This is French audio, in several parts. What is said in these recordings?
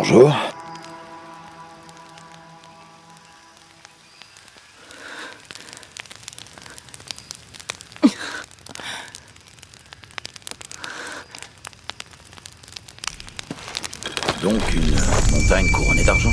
Bonjour. Donc une montagne couronnée d'argent.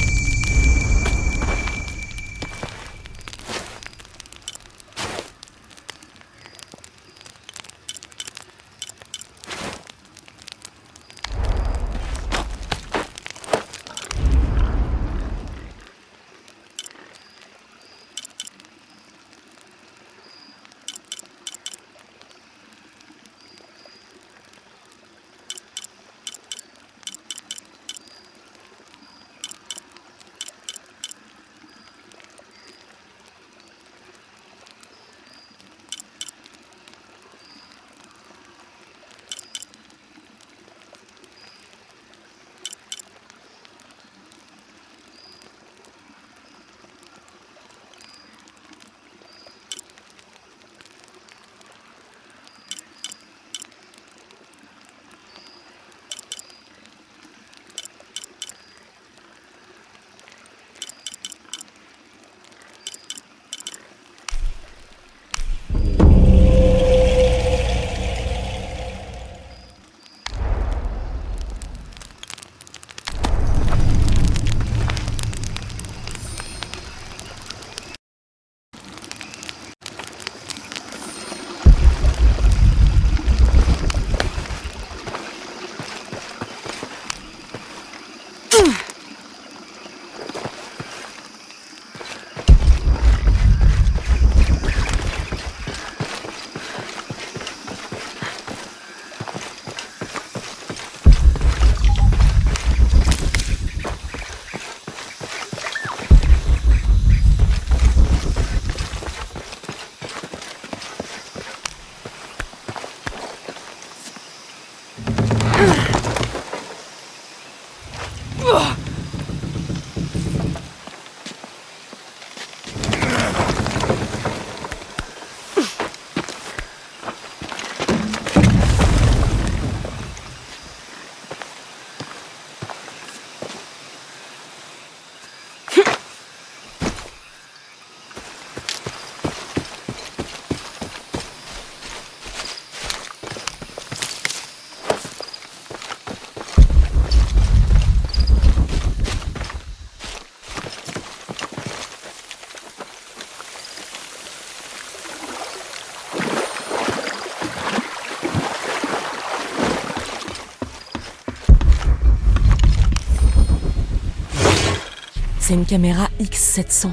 C'est une caméra X700.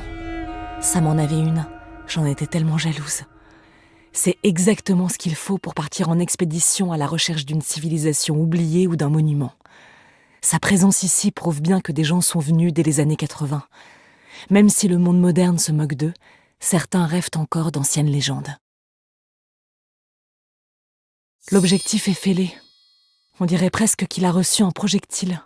Ça m'en avait une. J'en étais tellement jalouse. C'est exactement ce qu'il faut pour partir en expédition à la recherche d'une civilisation oubliée ou d'un monument. Sa présence ici prouve bien que des gens sont venus dès les années 80. Même si le monde moderne se moque d'eux, certains rêvent encore d'anciennes légendes. L'objectif est fêlé. On dirait presque qu'il a reçu un projectile.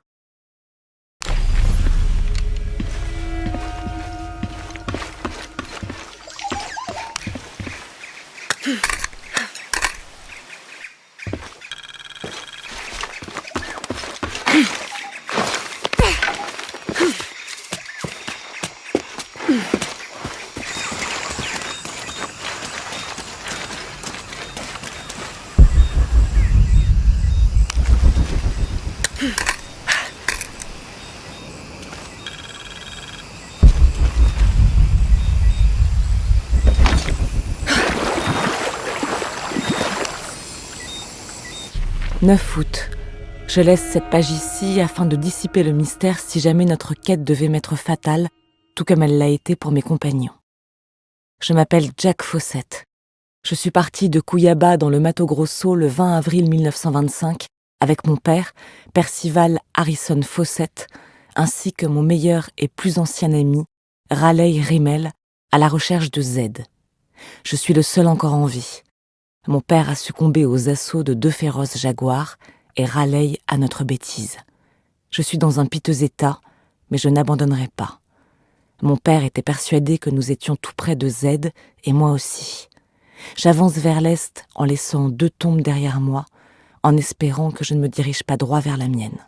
« 9 août. Je laisse cette page ici afin de dissiper le mystère si jamais notre quête devait m'être fatale, tout comme elle l'a été pour mes compagnons. Je m'appelle Jack Fawcett. Je suis parti de Cuyaba dans le Mato Grosso le 20 avril 1925 avec mon père, Percival Harrison Fawcett, ainsi que mon meilleur et plus ancien ami, Raleigh Rimmel, à la recherche de Z. Je suis le seul encore en vie. Mon père a succombé aux assauts de 2 féroces jaguars et Raleigh à notre bêtise. Je suis dans un piteux état, mais je n'abandonnerai pas. Mon père était persuadé que nous étions tout près de Z, et moi aussi. J'avance vers l'est en laissant 2 tombes derrière moi, en espérant que je ne me dirige pas droit vers la mienne.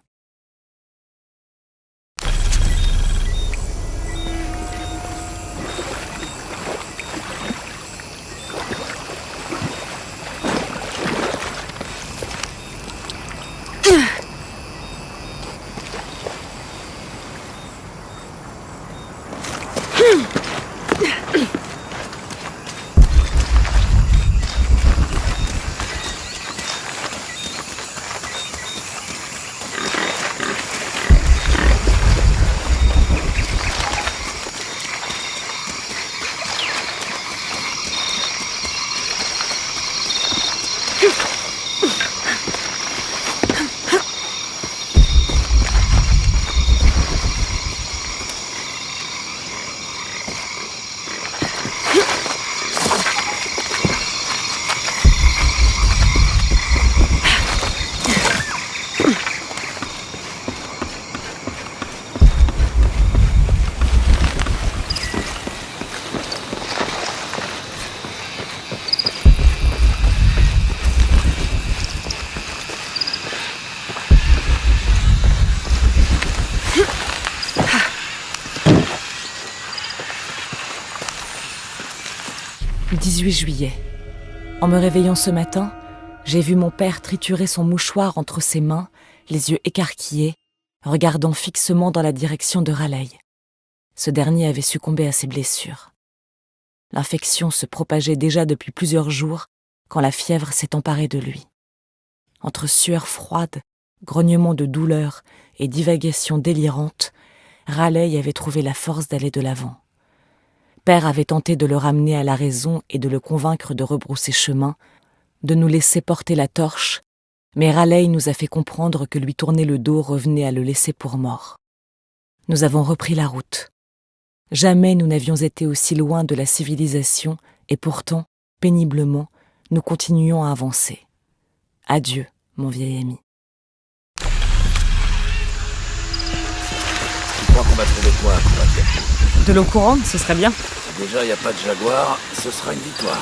18 juillet. En me réveillant ce matin, j'ai vu mon père triturer son mouchoir entre ses mains, les yeux écarquillés, regardant fixement dans la direction de Raleigh. Ce dernier avait succombé à ses blessures. L'infection se propageait déjà depuis plusieurs jours quand la fièvre s'est emparée de lui. Entre sueur froide, grognements de douleur et divagations délirantes, Raleigh avait trouvé la force d'aller de l'avant. Père avait tenté de le ramener à la raison et de le convaincre de rebrousser chemin, de nous laisser porter la torche, mais Raleigh nous a fait comprendre que lui tourner le dos revenait à le laisser pour mort. Nous avons repris la route. Jamais nous n'avions été aussi loin de la civilisation et pourtant, péniblement, nous continuions à avancer. Adieu, mon vieil ami. Tu crois qu'on va trouver quoi, compatriote? De l'eau courante, ce serait bien. Si déjà il n'y a pas de jaguar, ce sera une victoire.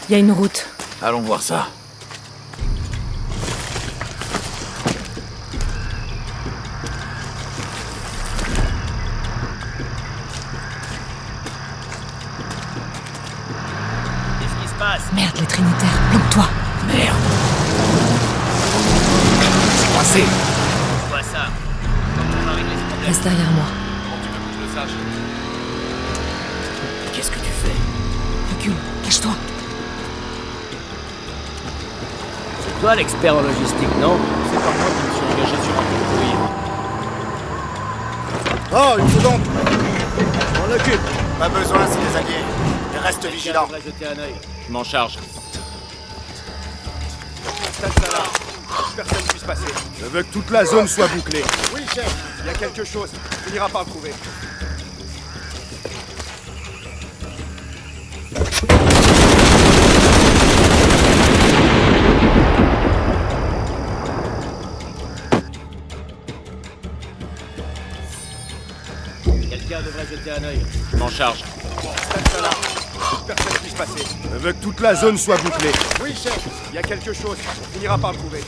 Il y a une route. Allons voir ça. Qu'est-ce qui se passe? Merde, les Trinitaires, planque-toi. Merde. C'est coincé. Je vois ça. Quand on arrive les problèmes. Reste derrière moi. Comment tu veux que je le sache? Qu'est-ce que tu fais? Recule, cache-toi. C'est toi l'expert en logistique, non? C'est pas moi qui me suis engagé sur un convoyé. Oh, une seconde. Je m'en occupe. Pas besoin, c'est des alliés. Et reste vigilant. Je vais jeter un œil. Je m'en charge. Installe ça là. Personne ne puisse passer. Je veux que toute la zone soit bouclée. Oui, chef. Il y a quelque chose. Tu n'iras pas le trouver. devrais jeter un œil. Je m'en charge. Stade ça là. Personne puisse passer. Je veux que toute la zone soit bouclée. Oui, chef. Il y a quelque chose. On finira par le trouver.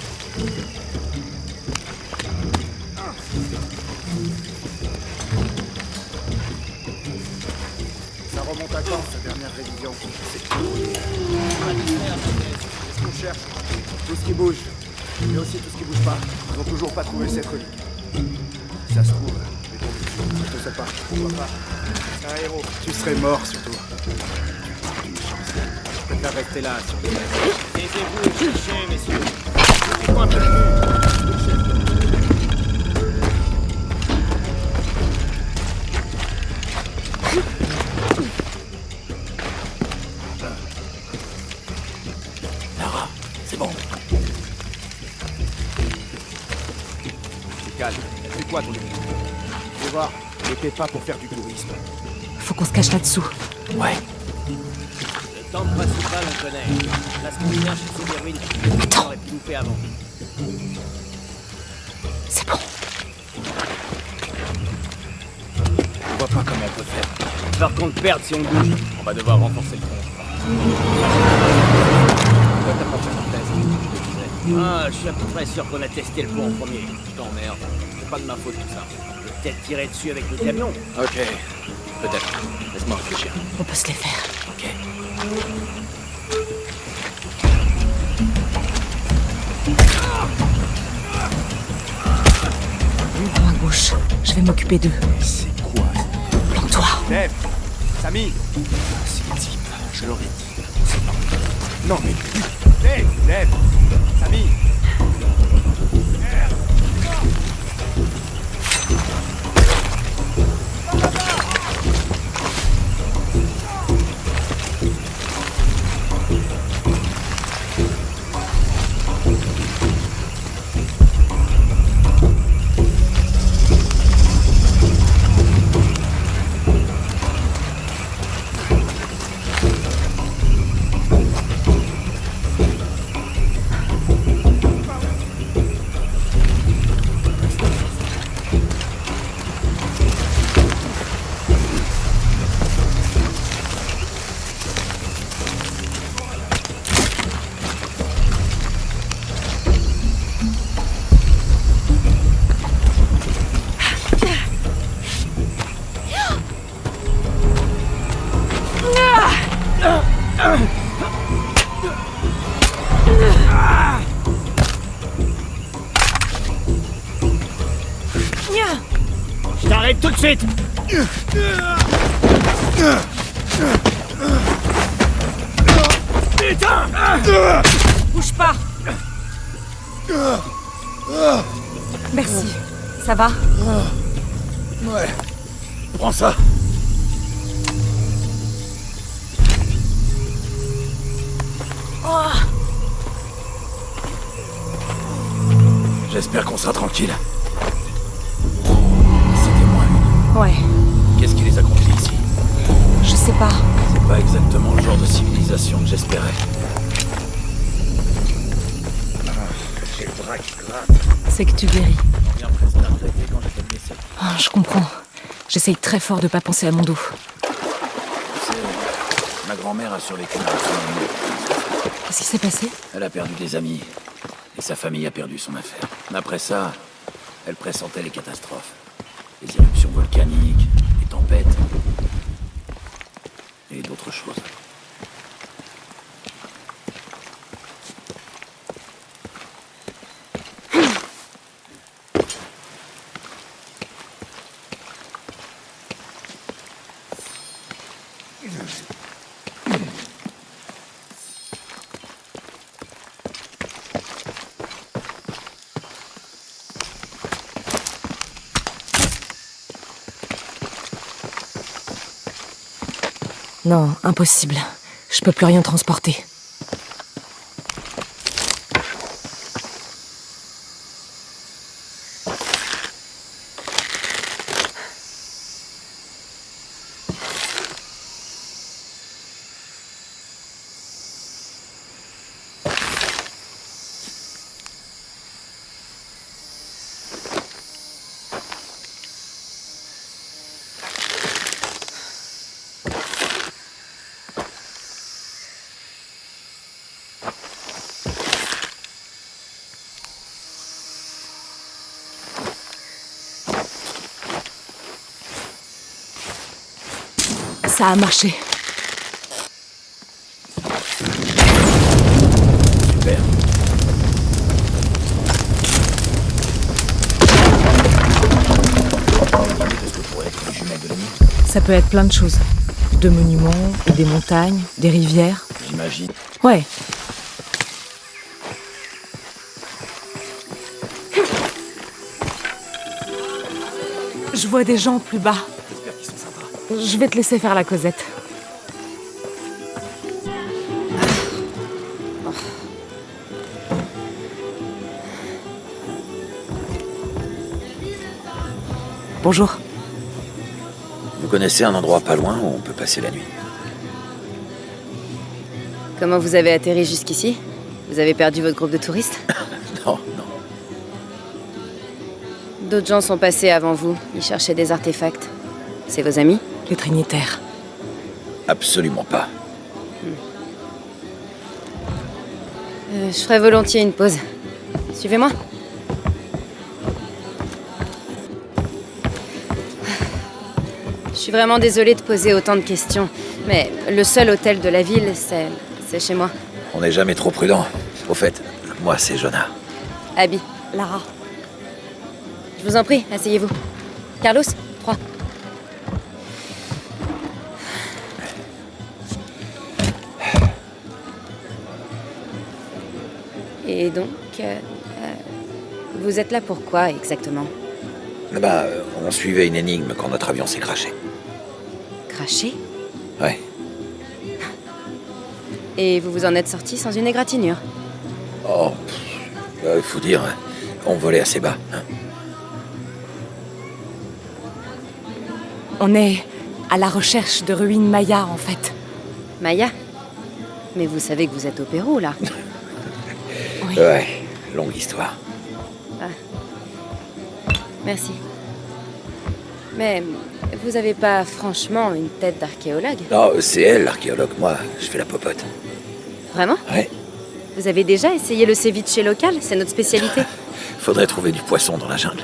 Ça remonte à quand, cette dernière révision? C'est ce qu'on cherche. Tout ce qui bouge. Mais aussi tout ce qui bouge pas. Ils ont toujours pas trouvé cette relique. Si ça se trouve, j'ai tombé dessus. Je sais pas. Pourquoi pas? C'est un héros. Tu serais mort, surtout. Je préfère rester là, sur le Taisez-vous et cherchez, messieurs. Mettez-moi un peu de vue. Lara, c'est bon. Calme. C'est quoi ton équipe? Tu vas voir, on n'était pas pour faire du tourisme. Faut qu'on se cache là-dessous. Ouais. Le temple principal, on connaît. La ce qu'on cherche, c'est des ruines. On aurait pu louper avant. C'est bon. On voit pas comment on peut faire. Peur qu'on le perde si on bouge. On va devoir renforcer le pont. Toi, t'as pas fait ton test. Je te disais. Ah, je suis à peu près sûr qu'on a testé le pont en premier. Je t'emmerde. C'est pas de ma faute tout ça. Peut-être tirer dessus avec le camion. Ok. Peut-être. Laisse-moi réfléchir. On peut se les faire. Ok. Prends à gauche. Je vais m'occuper d'eux. C'est quoi? Plante-toi. Neb, Samy. C'est le type. Je l'aurais dit. Non mais... Neb, Samy. Je t'arrête tout de suite. Putain! Bouge pas. Merci. Ça va? Ouais. Prends ça. J'espère qu'on sera tranquille. C'était moins. Ouais. Qu'est-ce qui les a conduits ici? Je sais pas. C'est pas exactement le genre de civilisation que j'espérais. J'ai le bras qui gratte. C'est que tu guéris. Bien presque à regretter quand j'étais blessé. Ah, je comprends. J'essaye très fort de pas penser à mon dos. Tu sais, ma grand-mère a survécu à un Qu'est-ce qui s'est passé? Elle a perdu des amis. Et sa famille a perdu son affaire. Après ça, elle pressentait les catastrophes. Les éruptions volcaniques, les tempêtes. Et d'autres choses. Non, impossible. Je peux plus rien transporter. Ça a marché. Super. Qu'est-ce que pourrait être une jumelle de l'ennemi? Ça peut être plein de choses. De monuments, et des montagnes, des rivières. J'imagine. Ouais. Je vois des gens plus bas. J'espère qu'ils sont sympas. Je vais te laisser faire la causette. Bonjour. Vous connaissez un endroit pas loin où on peut passer la nuit? Comment vous avez atterri jusqu'ici? Vous avez perdu votre groupe de touristes? Non, non. D'autres gens sont passés avant vous. Ils cherchaient des artefacts. C'est vos amis? Les Trinitaires. Absolument pas. Je ferais volontiers une pause. Suivez-moi. Je suis vraiment désolée de poser autant de questions, mais le seul hôtel de la ville, c'est chez moi. On n'est jamais trop prudent. Au fait, moi c'est Jonah. Abby, Lara. je vous en prie, asseyez-vous. Carlos, 3. Et donc, vous êtes là pour quoi exactement? Bah, on suivait une énigme quand notre avion s'est crashé. Craché? Ouais. Et vous vous en êtes sorti sans une égratignure? Oh, faut dire, on volait assez bas. Hein. On est à la recherche de ruines mayas, en fait. Maya? Mais vous savez que vous êtes au Pérou, là. Oui. Ouais, longue histoire. Merci. Mais vous avez pas franchement une tête d'archéologue? Non, c'est elle l'archéologue, moi je fais la popote. Vraiment? Ouais, Vous avez déjà essayé le ceviche local? C'est notre spécialité. faudrait trouver du poisson dans la jungle.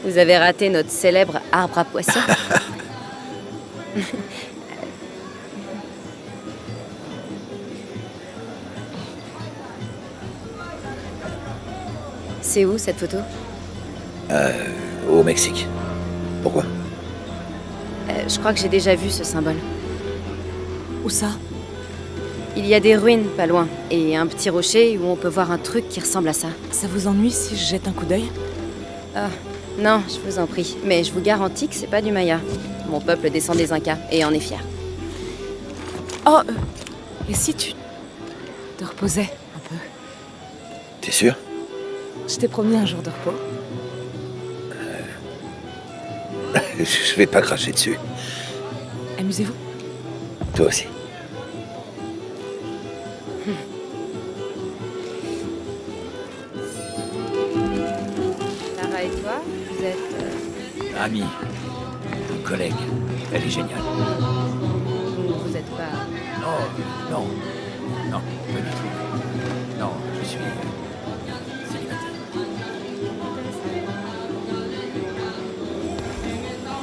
Vous avez raté notre célèbre arbre à poissons. C'est où cette photo? Au Mexique. Pourquoi? Je crois que j'ai déjà vu ce symbole. Où ça? Il y a des ruines pas loin, et un petit rocher où on peut voir un truc qui ressemble à ça. Ça vous ennuie si je jette un coup d'œil? Ah, non, je vous en prie. Mais je vous garantis que c'est pas du Maya. Mon peuple descend des Incas, et en est fier. Oh, et si tu te reposais un peu? T'es sûr? Je t'ai promis un jour de repos. Je vais pas cracher dessus. Amusez-vous. Toi aussi. Lara et toi, vous êtes... Amie, collègue, elle est géniale. vous êtes pas... Non, pas du tout. Non, je suis célibataire.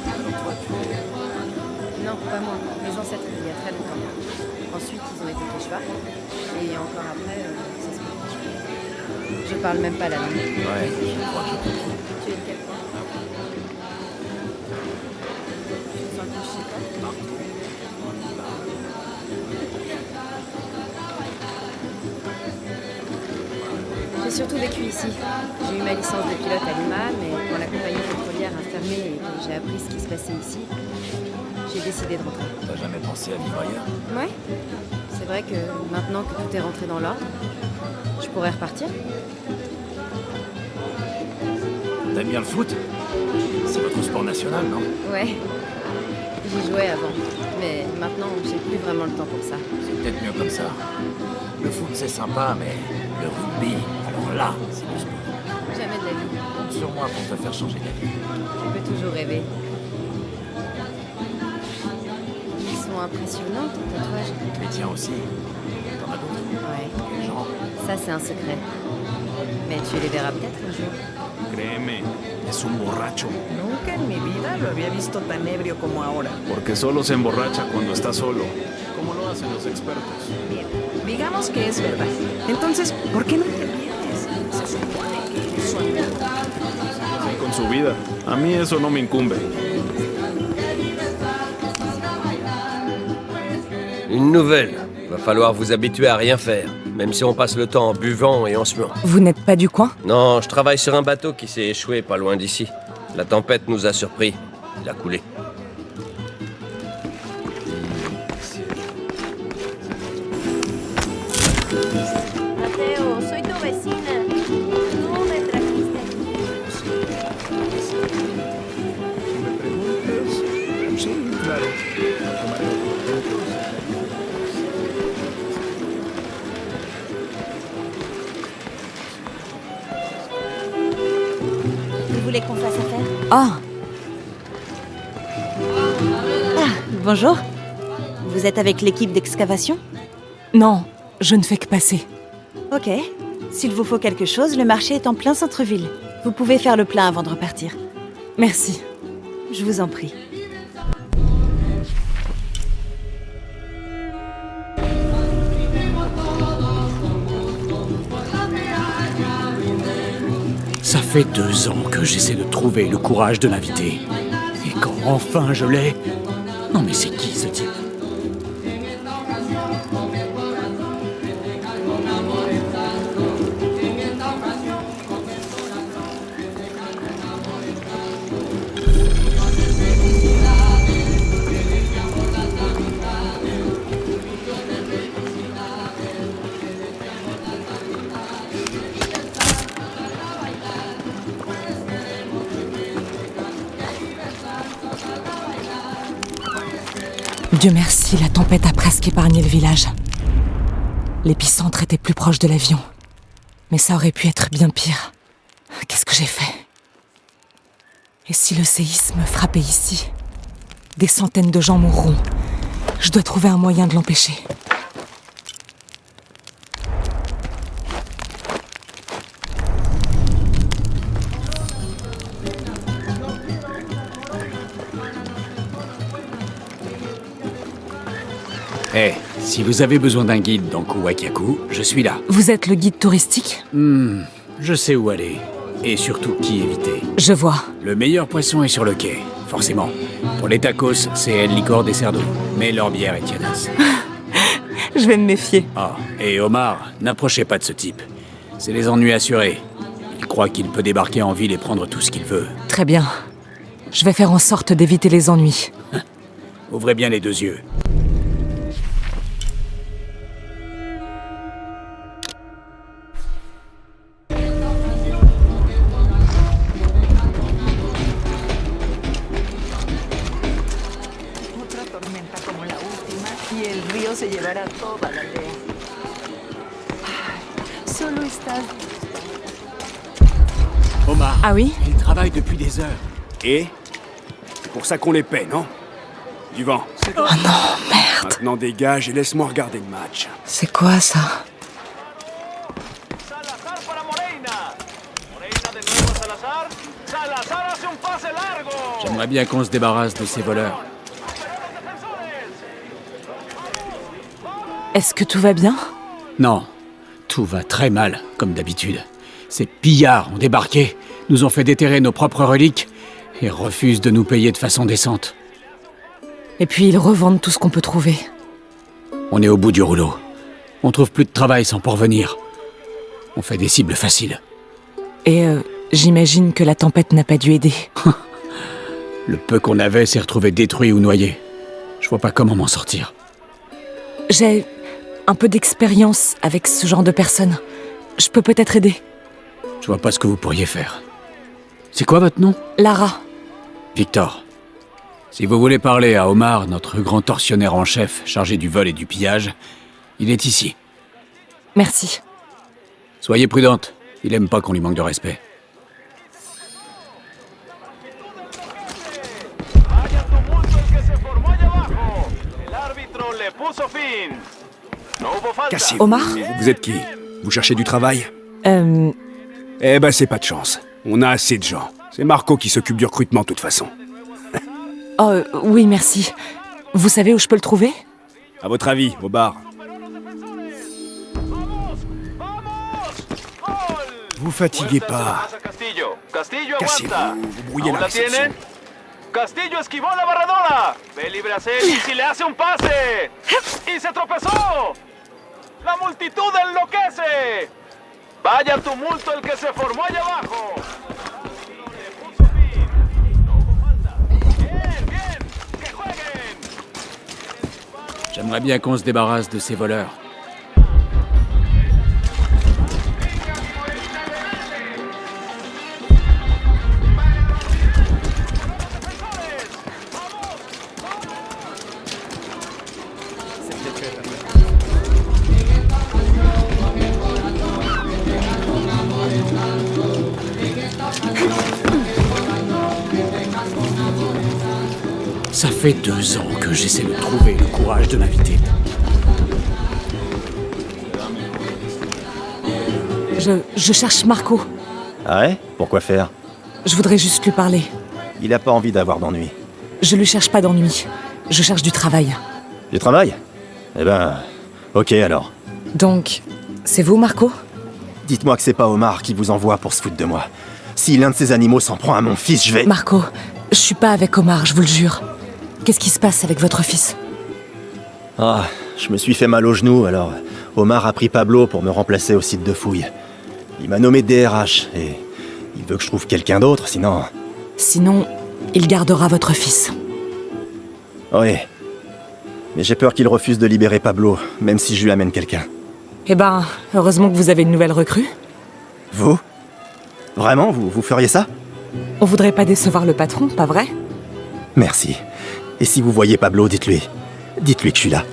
Alors toi, tu es... Non, pas moi. Mes ancêtres, il y a très longtemps. Ensuite, ils ont été Quechua. Et encore après, ça se fait. Je parle même pas la langue. Ouais, je crois que je comprends. Tu es de quel coin? Tu te sens plus chez toi? J'ai surtout vécu ici. J'ai eu ma licence de pilote à Lima, mais quand la compagnie pétrolière a fermé et que j'ai appris ce qui se passait ici, j'ai décidé de rentrer. T'as jamais pensé à vivre ailleurs? Ouais. C'est vrai que maintenant que tout est rentré dans l'ordre, je pourrais repartir. T'aimes bien le foot? C'est votre sport national, non? Ouais. J'y jouais avant. Mais maintenant, j'ai plus vraiment le temps pour ça. C'est peut-être mieux comme ça. Le foot, c'est sympa, mais le rugby, alors là, c'est du sport. Jamais de la vie. Compte sur moi pour te faire changer d'avis. Je peux toujours rêver. Ils sont impressionnants, tes tatouages. Les tiens aussi. T'en as d'autres? Ouais. Quel genre? Ça, c'est un secret. Mais tu les verras peut-être un jour. Créeme, Es un borracho. Nunca en mi vida lo había visto tan ebrio como ahora. Porque solo se emborracha cuando está solo. Como lo hacen los expertos. Bien, digamos que es verdad. Entonces, ¿por qué no intervienes? Se supone que es su amigo. Así con su vida. A mí eso no me incumbe. Une nouvelle. Va falloir vous habituer à rien faire, même si on passe le temps en buvant et en suant. Vous n'êtes pas du coin? Non, je travaille sur un bateau qui s'est échoué pas loin d'ici. La tempête nous a surpris. Il a coulé. Mateo, soy tu vecina. Tú me trajiste aquí. Sí, claro. Vous voulez qu'on fasse affaire? Ah, Bonjour. Vous êtes avec l'équipe d'excavation? non, je ne fais que passer. Ok. S'il vous faut quelque chose, le marché est en plein centre-ville. Vous pouvez faire le plein avant de repartir. Merci. Je vous en prie. Ça fait 2 ans que j'essaie de trouver le courage de l'inviter. Et quand enfin je l'ai... Non mais c'est qui ce type? Dieu merci, la tempête a presque épargné le village. L'épicentre était plus proche de l'avion. Mais ça aurait pu être bien pire. Qu'est-ce que j'ai fait? Et si le séisme frappait ici? Des centaines de gens mourront. Je dois trouver un moyen de l'empêcher. Eh, si vous avez besoin d'un guide dans Kuwakaku, je suis là. Vous êtes le guide touristique? Je sais où aller. Et surtout qui éviter. Je vois. Le meilleur poisson est sur le quai, forcément. Pour les tacos, c'est El Licor des Cerdos. Mais leur bière est tiadasse. Je vais me méfier. Ah, et Omar, n'approchez pas de ce type. C'est les ennuis assurés. Il croit qu'il peut débarquer en ville et prendre tout ce qu'il veut. Très bien. Je vais faire en sorte d'éviter les ennuis. Ouvrez bien les 2 yeux. Otra tormenta como la última y el río se llevará toda la aldea. Ay, solo estás... Omar, Ah oui? il travaille depuis des heures. Et c'est pour ça qu'on les paie, non? Du vent. Oh non, merde. Maintenant dégage et laisse-moi regarder le match. C'est quoi ça? Salazar para Moreira. Moreira de nuevo a Salazar. Salazar hace un pase largo. J'aimerais bien qu'on se débarrasse de ces voleurs. Est-ce que tout va bien? Non, tout va très mal, comme d'habitude. Ces pillards ont débarqué, nous ont fait déterrer nos propres reliques et refusent de nous payer de façon décente. Et puis ils revendent tout ce qu'on peut trouver. On est au bout du rouleau. On trouve plus de travail sans pourvenir. On fait des cibles faciles. Et j'imagine que la tempête n'a pas dû aider. Le peu qu'on avait s'est retrouvé détruit ou noyé. Je vois pas comment m'en sortir. J'ai un peu d'expérience avec ce genre de personnes. Je peux peut-être aider. Je vois pas ce que vous pourriez faire. C'est quoi votre nom? Lara. Victor. Si vous voulez parler à Omar, notre grand tortionnaire en chef chargé du vol et du pillage, il est ici. Merci. Soyez prudente, il aime pas qu'on lui manque de respect. Vaya tumulto el que se formó allá abajo. El árbitro le puso fin. No hubo falta. Cassez-vous. Omar? Vous êtes qui? Vous cherchez du travail? Euh... Eh ben, c'est pas de chance. On a assez de gens. C'est Marco qui s'occupe du recrutement, de toute façon. Oh, oui, merci. Vous savez où je peux le trouver? À votre avis, au bar. Vous fatiguez pas. Castillo Cassez-vous, aguanta. vous brouillez la ¿Aún la réception. tiene? Castillo esquivó la barredora. Ve libre a Celis y le hace un pase. ¡Y se tropezó! ¡La multitud enloquece! ¡Vaya tumulto el que se formó allá abajo! Le puso fin. No hubo falta. ¡Bien, bien! ¡Que jueguen! J'aimerais bien qu'on se débarrasse de ces voleurs. Ça fait 2 ans que j'essaie de trouver le courage de m'inviter. Je cherche Marco. Ah ouais? Pourquoi faire? Je voudrais juste lui parler. Il a pas envie d'avoir d'ennui. Je lui cherche pas d'ennui. Je cherche du travail. Du travail? Eh ben... Ok alors. Donc, c'est vous, Marco? Dites-moi que c'est pas Omar qui vous envoie pour se foutre de moi. Si l'un de ces animaux s'en prend à mon fils, je vais... Marco, je suis pas avec Omar, je vous le jure. Qu'est-ce qui se passe avec votre fils? Ah, je me suis fait mal au genou, alors Omar a pris Pablo pour me remplacer au site de fouille. Il m'a nommé DRH, et il veut que je trouve quelqu'un d'autre, sinon... Sinon, il gardera votre fils. Oui. Mais j'ai peur qu'il refuse de libérer Pablo, même si je lui amène quelqu'un. Eh ben, heureusement que vous avez une nouvelle recrue. Vous? Vraiment, vous feriez ça? On voudrait pas décevoir le patron, pas vrai? Merci. Et si vous voyez Pablo, dites-lui. Dites-lui que je suis là.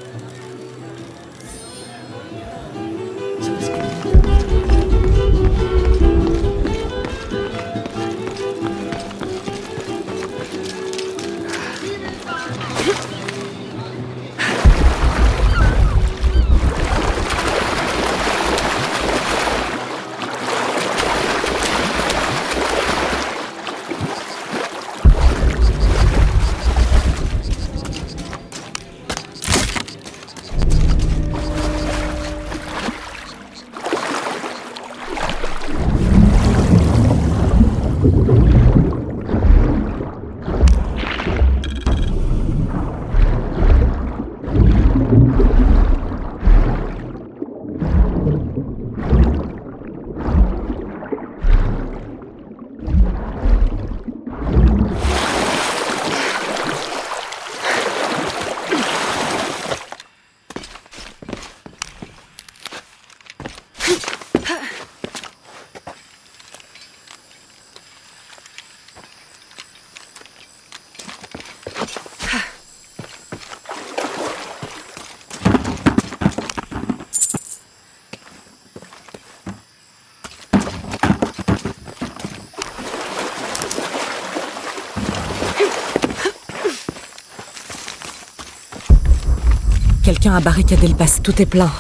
Quelqu'un a barricadé le pass, tout est plein.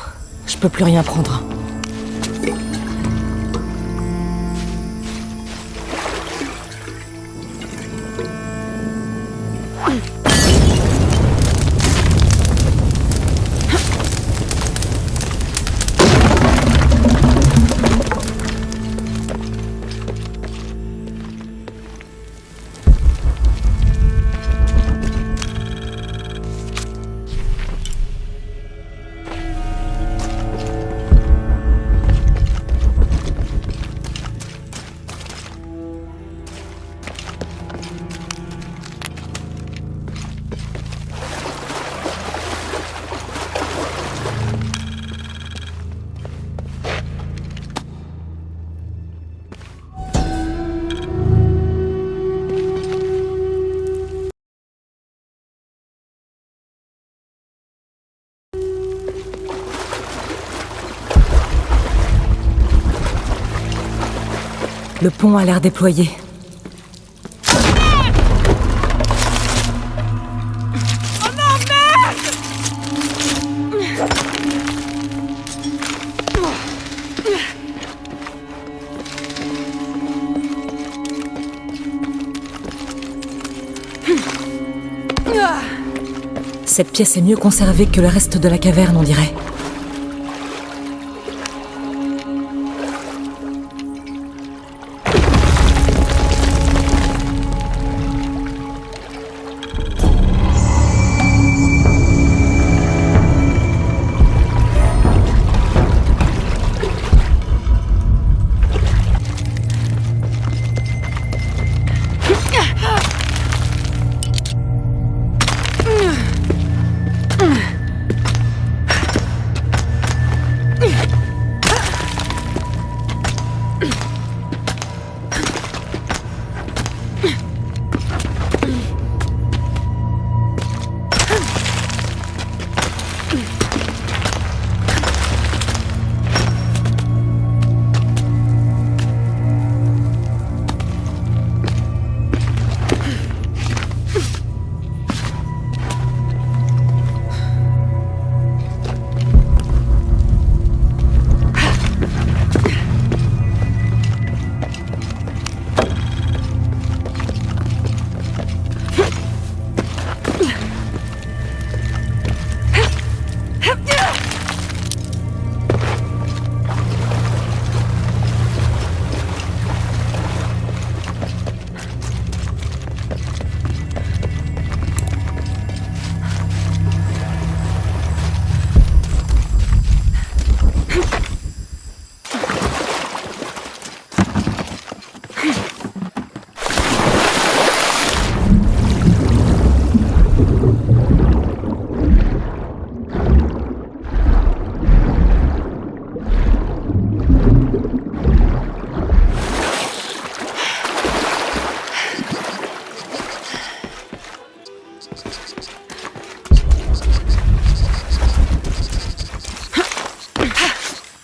Je peux plus rien prendre. Le pont a l'air déployé. Cette pièce est mieux conservée que le reste de la caverne, on dirait.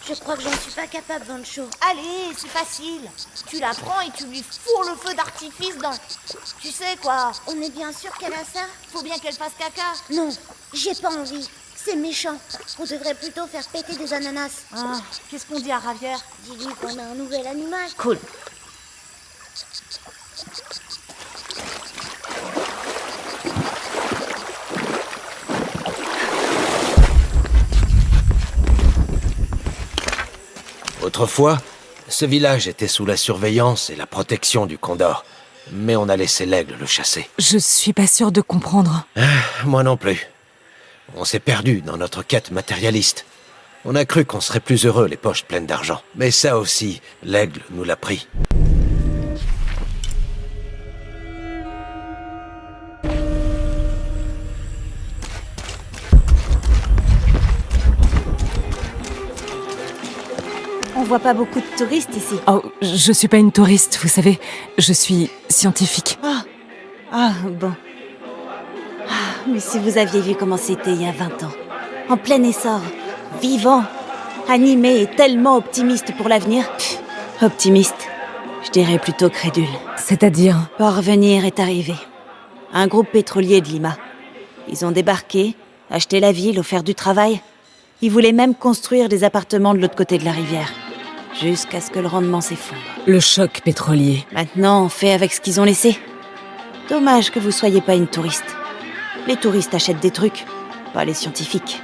Je crois que j'en suis pas capable, Vancho. Allez, c'est facile. Tu la prends et tu lui fourres le feu d'artifice dans... Tu sais quoi? On est bien sûr qu'elle a ça? Faut bien qu'elle fasse caca. Non, j'ai pas envie. C'est méchant. On devrait plutôt faire péter des ananas. Ah, qu'est-ce qu'on dit à Javier? Dis-lui qu'on a un nouvel animal. Cool. Autrefois, ce village était sous la surveillance et la protection du Condor. Mais on a laissé l'aigle le chasser. Je suis pas sûre de comprendre. Moi non plus. On s'est perdu dans notre quête matérialiste. On a cru qu'on serait plus heureux les poches pleines d'argent. Mais ça aussi, l'aigle nous l'a pris. On voit pas beaucoup de touristes ici. Oh, je suis pas une touriste, vous savez. Je suis scientifique. Bon. Mais si vous aviez vu comment c'était il y a 20 ans. En plein essor, vivant, animé et tellement optimiste pour l'avenir. Optimiste, je dirais plutôt crédule. C'est-à-dire? Porvenir est arrivé. Un groupe pétrolier de Lima. Ils ont débarqué, acheté la ville, offert du travail. Ils voulaient même construire des appartements de l'autre côté de la rivière. Jusqu'à ce que le rendement s'effondre. Le choc pétrolier. Maintenant, on fait avec ce qu'ils ont laissé. Dommage que vous soyez pas une touriste. Les touristes achètent des trucs, pas les scientifiques.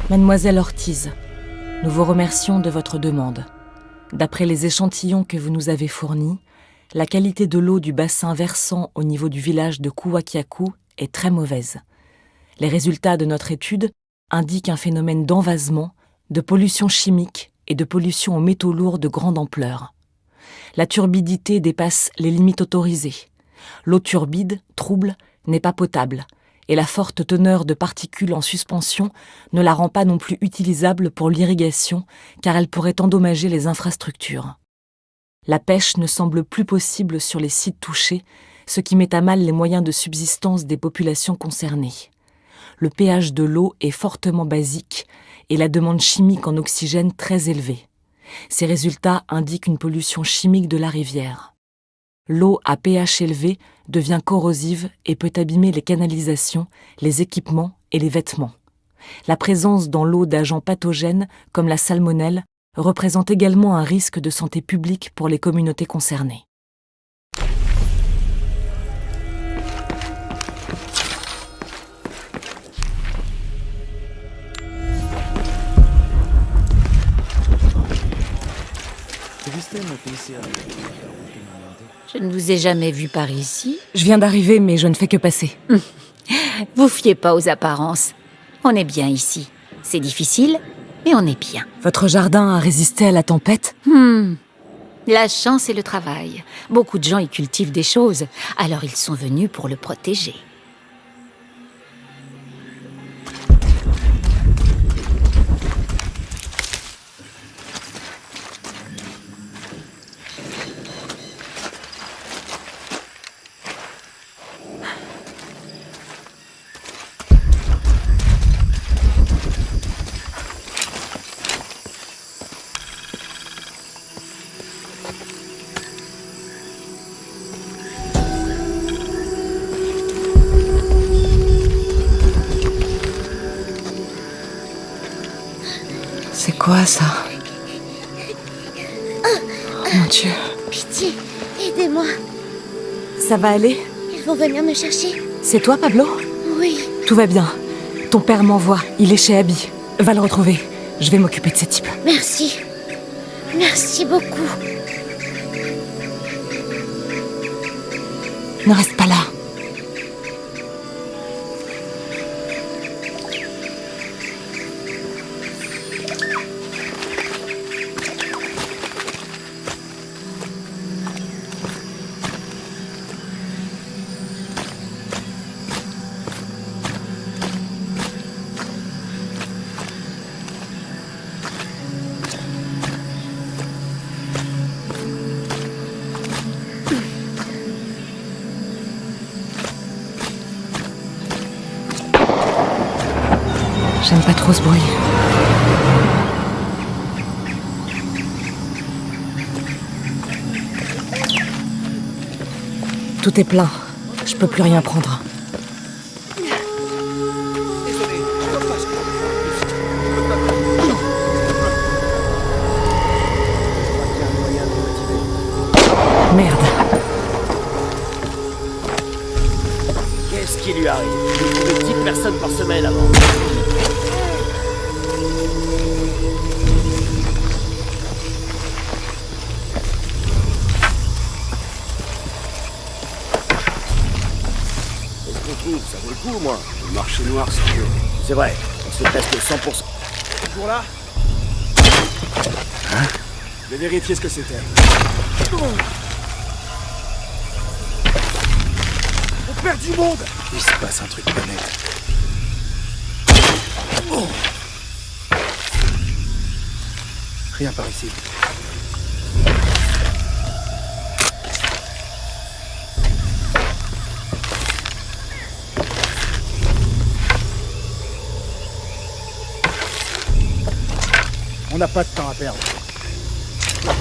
Mademoiselle Ortiz, nous vous remercions de votre demande. D'après les échantillons que vous nous avez fournis, la qualité de l'eau du bassin versant au niveau du village de Kuwakiaku est très mauvaise. Les résultats de notre étude indiquent un phénomène d'envasement, de pollution chimique et de pollution aux métaux lourds de grande ampleur. La turbidité dépasse les limites autorisées. L'eau turbide, trouble, n'est pas potable, et la forte teneur de particules en suspension ne la rend pas non plus utilisable pour l'irrigation, car elle pourrait endommager les infrastructures. La pêche ne semble plus possible sur les sites touchés, ce qui met à mal les moyens de subsistance des populations concernées. Le pH de l'eau est fortement basique et la demande chimique en oxygène très élevée. Ces résultats indiquent une pollution chimique de la rivière. L'eau à pH élevé devient corrosive et peut abîmer les canalisations, les équipements et les vêtements. La présence dans l'eau d'agents pathogènes comme la salmonelle représente également un risque de santé publique pour les communautés concernées. Je ne vous ai jamais vu par ici. Je viens d'arriver, mais je ne fais que passer. Vous fiez pas aux apparences. On est bien ici. C'est difficile, mais on est bien. Votre jardin a résisté à la tempête ? La chance et le travail. Beaucoup de gens y cultivent des choses, alors ils sont venus pour le protéger. C'est quoi ça ? Oh mon Dieu. Pitié, aidez-moi. Ça va aller ? Ils vont venir me chercher. C'est toi, Pablo ? Oui. Tout va bien. Ton père m'envoie. Il est chez Abby. Va le retrouver. Je vais m'occuper de ces types. Merci. Merci beaucoup. Ne reste pas là. J'aime pas trop ce bruit. Tout est plein. Je peux plus rien prendre. Merde. Qu'est-ce qui lui arrive? Il trouvait 10 personnes par semaine avant. Ça vaut le coup, moi. Le marché noir, c'est sûr. C'est vrai, c'est presque 100%. Toujours là? Hein? Je vais vérifier ce que c'était. On perd du monde! Il se passe un truc pas net. Rien par ici. On n'a pas de temps à perdre.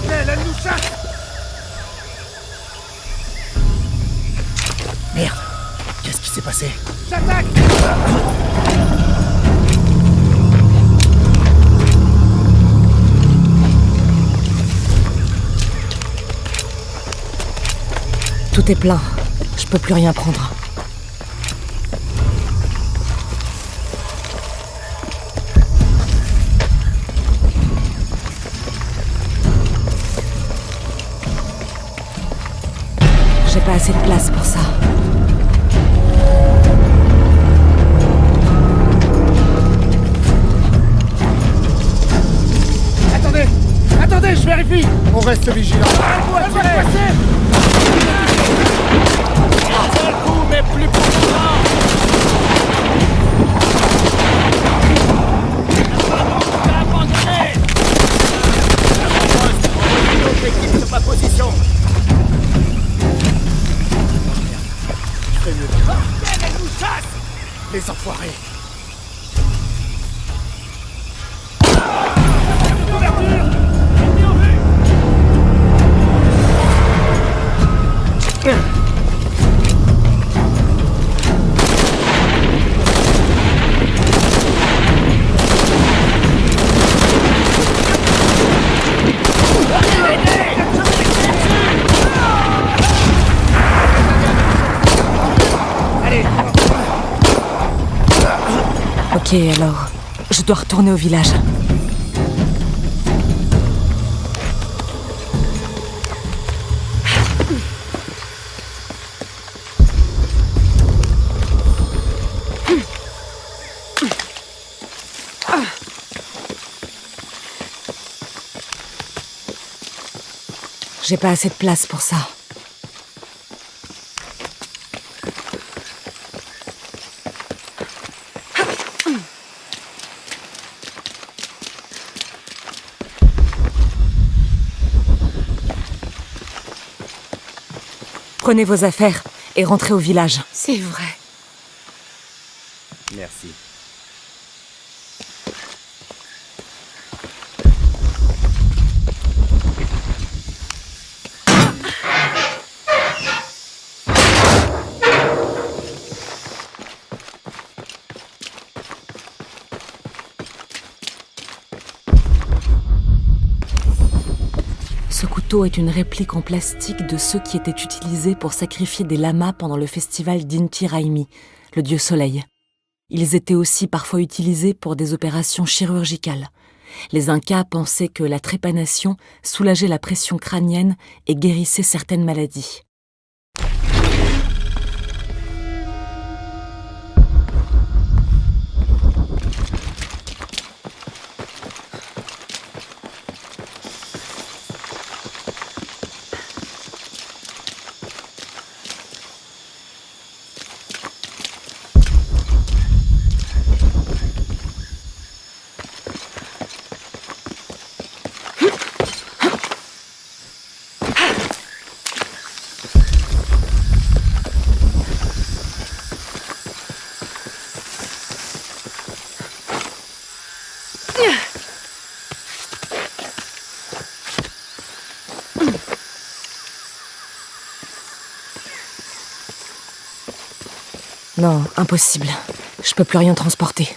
Elle nous chasse! Merde! Qu'est-ce qui s'est passé? J'attaque! Tout est plein. Je peux plus rien prendre. J'ai pas assez de place pour ça. Attendez! Attendez, je vérifie! On reste vigilant. Elle va passer! Un seul coup, mais plus profondément! Abandonnez! Une autre équipe sur ma position! Elle nous chasse! Les enfoirés! Couverture! Ok, alors, je dois retourner au village. J'ai pas assez de place pour ça. Prenez vos affaires et rentrez au village. C'est vrai. Merci. Ce couteau est une réplique en plastique de ceux qui étaient utilisés pour sacrifier des lamas pendant le festival d'Inti Raymi, le dieu soleil. Ils étaient aussi parfois utilisés pour des opérations chirurgicales. Les Incas pensaient que la trépanation soulageait la pression crânienne et guérissait certaines maladies. Non, impossible. Je peux plus rien transporter.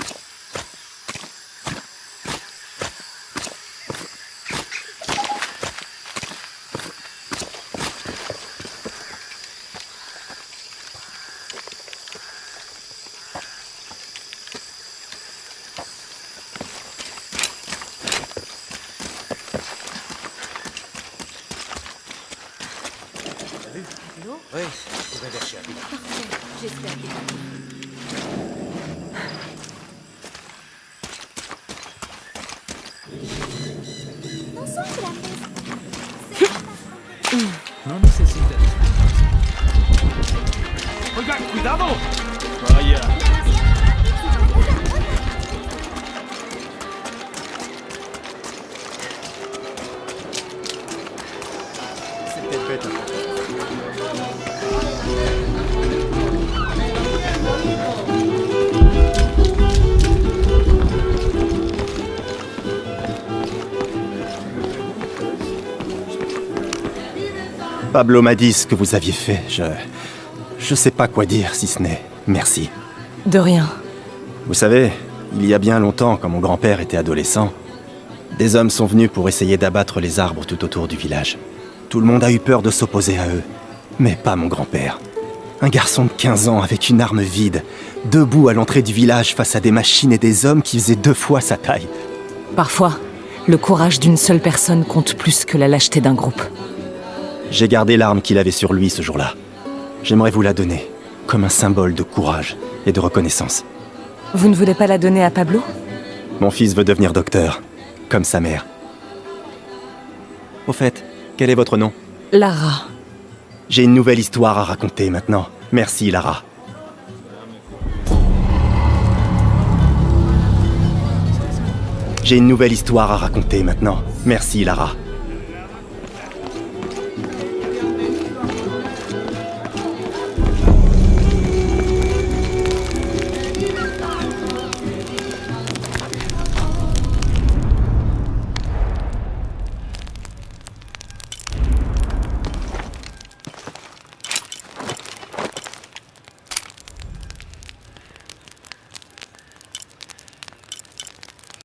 Oui, je vais vers chez Abby. Parfait, j'espère qu'il va bien. No necesitas. ¡Oiga, cuidado! Vaya. C'était bête. Pablo m'a dit ce que vous aviez fait. Je sais pas quoi dire si ce n'est merci. De rien. Vous savez, il y a bien longtemps, quand mon grand-père était adolescent, des hommes sont venus pour essayer d'abattre les arbres tout autour du village. Tout le monde a eu peur de s'opposer à eux, mais pas mon grand-père. Un garçon de 15 ans avec une arme vide, debout à l'entrée du village face à des machines et des hommes qui faisaient 2 fois sa taille. Parfois, le courage d'une seule personne compte plus que la lâcheté d'un groupe. J'ai gardé l'arme qu'il avait sur lui ce jour-là. J'aimerais vous la donner, comme un symbole de courage et de reconnaissance. Vous ne voulez pas la donner à Pablo ? Mon fils veut devenir docteur, comme sa mère. Au fait, quel est votre nom ? Lara. J'ai une nouvelle histoire à raconter maintenant. Merci, Lara. J'ai une nouvelle histoire à raconter maintenant. Merci, Lara.